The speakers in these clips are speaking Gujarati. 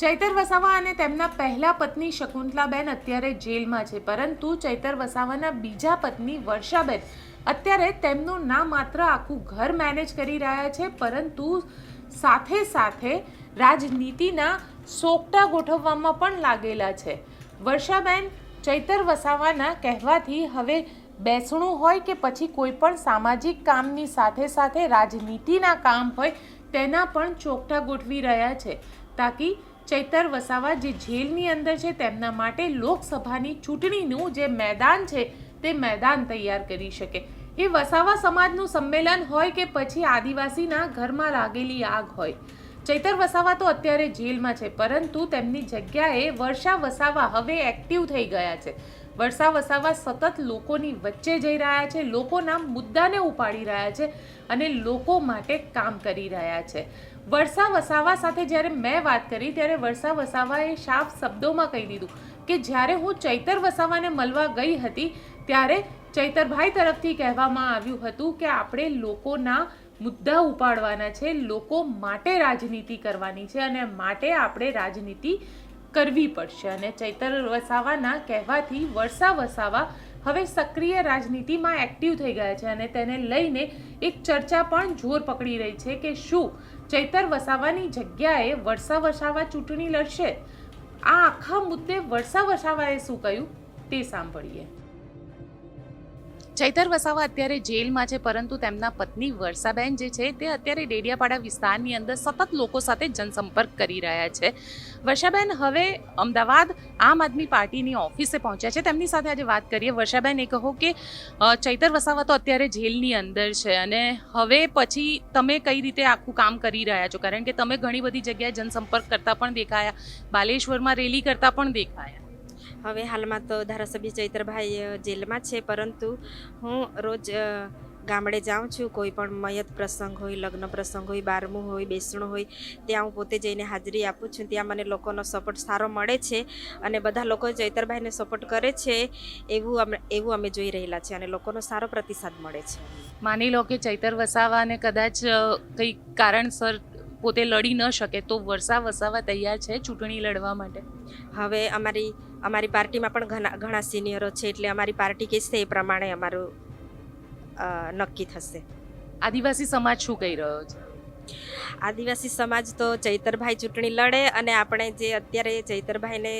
ચૈતર વસાવા અને તેમના પહેલા પત્ની શકુંતલાબેન અત્યારે જેલમાં છે, પરંતુ ચૈતર વસાવાના બીજા પત્ની વર્ષાબેન અત્યારે તેમનું ના માત્ર આખું ઘર મેનેજ કરી રહ્યા છે, પરંતુ સાથે સાથે રાજનીતિના સોગટા ગોઠવવામાં પણ લાગેલા છે. વર્ષાબેન ચૈતર વસાવાના કહેવાથી હવે બેસણું હોય કે પછી કોઈ પણ સામાજિક કામની સાથે સાથે રાજનીતિના કામ હોય તેના પણ ચોકઠા ગોઠવી રહ્યા છે, તાકી ચૈતર વસાવા જે જેલની અંદર છે તેમના માટે લોકસભાની ચૂંટણીનું જે મેદાન છે તે મેદાન તૈયાર કરી શકે. એ વસાવા સમાજનું સંમેલન હોય કે પછી આદિવાસીના ઘરમાં લાગેલી આગ હોય, ચૈતર વસાવા તો અત્યારે જેલમાં છે, પરંતુ તેમની જગ્યાએ વર્ષા વસાવા હવે એક્ટિવ થઈ ગયા છે. વર્ષા વસાવા સતત લોકોની વચ્ચે જઈ રહ્યા છે, લોકોના મુદ્દાને ઉપાડી રહ્યા છે અને લોકો માટે કામ કરી રહ્યા છે. વર્ષા વસાવા સાથે જ્યારે મેં વાત કરી ત્યારે વર્ષા વસાવાએ સાફ શબ્દોમાં કહી દીધું કે જ્યારે હું ચૈતર વસાવાને મળવા ગઈ હતી ત્યારે ચૈતરભાઈ તરફથી કહેવામાં આવ્યું હતું કે આપણે લોકોના મુદ્દા ઉપાડવાના છે, લોકો માટે રાજનીતિ કરવાની છે અને માટે આપણે રાજનીતિ કરવી પડશે. અને ચૈતર વસાવાના કહેવાથી વર્ષા વસાવા હવે સક્રિય રાજનીતિમાં એક્ટિવ થઈ ગયા છે અને તેને લઈને એક ચર્ચા પણ જોર પકડી રહી છે કે શું ચૈતર વસાવાની જગ્યાએ વર્ષા વસાવા ચૂંટણી લડશે. આ આખા મુદ્દે વર્ષા વસાવાએ શું કહ્યું તે સાંભળીએ. ચૈતર વસાવા અત્યારે જેલમાં છે, પરંતુ તેમના પત્ની વર્ષાબેન જે છે તે અત્યારે ડેડિયાપાડા વિસ્તારની અંદર સતત લોકો સાથે જનસંપર્ક કરી રહ્યા છે. વર્ષાબેન હવે અમદાવાદ આમ આદમી પાર્ટીની ઓફિસે પહોંચ્યા છે. તેમની સાથે આજે વાત કરીએ. વર્ષાબેન, એ કહો કે ચૈતર વસાવા તો અત્યારે જેલની અંદર છે અને હવે પછી તમે કઈ રીતે આખું કામ કરી રહ્યા છો? કારણ કે તમે ઘણી બધી જગ્યાએ જનસંપર્ક કરતા પણ દેખાયા, બાલેશ્વરમાં રેલી કરતા પણ દેખાયા. હવે હાલમાં તો ધારાસભ્ય ચૈતરભાઈ જેલમાં છે, પરંતુ હું રોજ ગામડે જાઉં છું. કોઈ પણ મયત પ્રસંગ હોય, લગ્ન પ્રસંગ હોય, 12મું હોય, બેસણું હોય, ત્યાં હું પોતે જઈને હાજરી આપું છું. ત્યાં મને લોકોનો સપોર્ટ સારો મળે છે અને બધા લોકો ચૈતરભાઈને સપોર્ટ કરે છે એવું અમે જોઈ રહેલા છે અને લોકોનો સારો પ્રતિસાદ મળે છે. માની લો કે ચૈતર વસાવાને કદાચ કંઈ કારણસર પોતે લડી ન શકે તો વર્ષા વસાવા તૈયાર છે ચૂંટણી લડવા માટે? હવે અમારી પાર્ટીમાં પણ ઘણા સિનિયરો છે, એટલે અમારી પાર્ટી કહેશે એ પ્રમાણે અમારું નક્કી થશે. આદિવાસી સમાજ શું કહી રહ્યો છે? આદિવાસી સમાજ તો ચૈતરભાઈ ચૂંટણી લડે અને આપણે જે અત્યારે ચૈતરભાઈને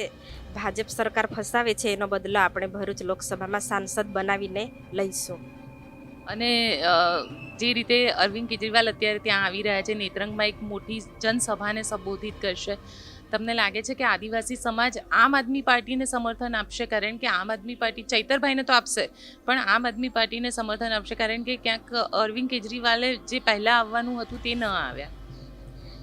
ભાજપ સરકાર ફસાવે છે એનો બદલો આપણે ભરૂચ લોકસભામાં સાંસદ બનાવીને લઈશું. અને જે રીતે અરવિંદ કેજરીવાલ અત્યારે ત્યાં આવી રહ્યા છે, નેત્રંગમાં એક મોટી જનસભાને સંબોધિત કરશે, તમને લાગે છે કે આદિવાસી સમાજ આમ આદમી પાર્ટીને સમર્થન આપશે? કારણ કે આમ આદમી પાર્ટી ચૈતરભાઈને તો આપશે, પણ આમ આદમી પાર્ટીને સમર્થન આપશે કારણ કે ક્યાંક અરવિંદ કેજરીવાલે જે પહેલાં આવવાનું હતું તે ન આવ્યા.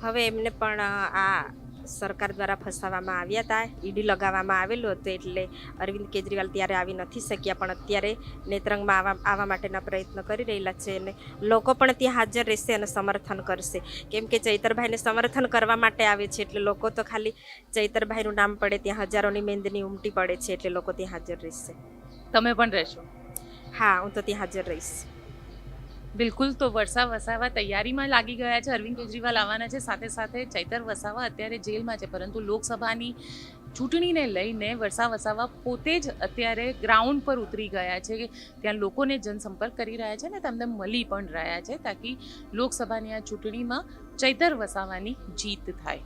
હવે એમને પણ આ સરકાર દ્વારા ફસાવવામાં આવ્યા હતા, ઈડી લગાવવામાં આવેલું હતું, એટલે અરવિંદ કેજરીવાલ ત્યારે આવી નથી શક્યા, પણ અત્યારે નેત્રંગમાં આવવા માટેના પ્રયત્ન કરી રહેલા છે અને લોકો પણ ત્યાં હાજર રહેશે અને સમર્થન કરશે. કેમ કે ચૈતરભાઈને સમર્થન કરવા માટે આવે છે, એટલે લોકો તો ખાલી ચૈતરભાઈનું નામ પડે ત્યાં હજારોની મેંદની ઉમટી પડે છે, એટલે લોકો ત્યાં હાજર રહેશે. તમે પણ રહેશો? હા, હું તો ત્યાં હાજર રહીશ. બિલકુલ. તો વર્ષા વસાવા તૈયારીમાં લાગી ગયા છે. અરવિંદ કેજરીવાલ આવવાના છે, સાથે સાથે ચૈતર વસાવા અત્યારે જેલમાં છે, પરંતુ લોકસભાની ચૂંટણીને લઈને વર્ષા વસાવા પોતે જ અત્યારે ગ્રાઉન્ડ પર ઉતરી ગયા છે. ત્યાં લોકોને જનસંપર્ક કરી રહ્યા છે અને તેમને મળી પણ રહ્યા છે, તાકી લોકસભાની આ ચૂંટણીમાં ચૈતર વસાવાની જીત થાય.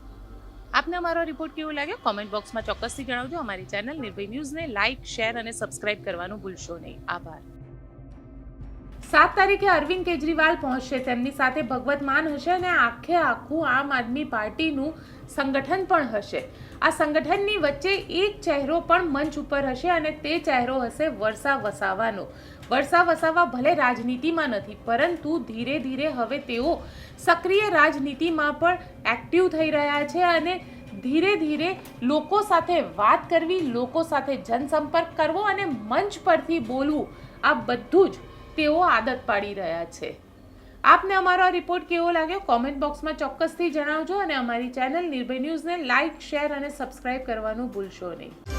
આપને અમારો રિપોર્ટ કેવો લાગ્યો કોમેન્ટ બોક્સમાં ચોક્કસથી જણાવજો. અમારી ચેનલ નિર્ભય ન્યૂઝને લાઇક, શેર અને સબસ્ક્રાઇબ કરવાનું ભૂલશો નહીં. આભાર. 7 તારીખે અરવિંદ કેજરીવાલ પહોંચશે, તેમની સાથે ભગવત માન હશે અને આખું આમ આદમી પાર્ટીનું સંગઠન પણ હશે. આ સંગઠનની વચ્ચે એક ચહેરો પણ મંચ ઉપર હશે અને તે ચહેરો હશે વર્ષા વસાવાનો. વર્ષા વસાવા ભલે રાજનીતિમાં નથી, પરંતુ ધીરે ધીરે હવે તેઓ સક્રિય રાજનીતિમાં પણ એક્ટિવ થઈ રહ્યા છે અને ધીરે ધીરે લોકો સાથે વાત કરવી, લોકો સાથે જનસંપર્ક કરવો અને મંચ પરથી બોલવું, આ બધું જ તેઓ આદત પાડી રહ્યા છે. આપને અમારો આ રિપોર્ટ કેવો લાગ્યો કોમેન્ટ બોક્સમાં ચોક્કસથી જણાવજો અને અમારી ચેનલ નિર્ભય ન્યૂઝને લાઇક, શેર અને સબસ્ક્રાઇબ કરવાનું ભૂલશો નહીં.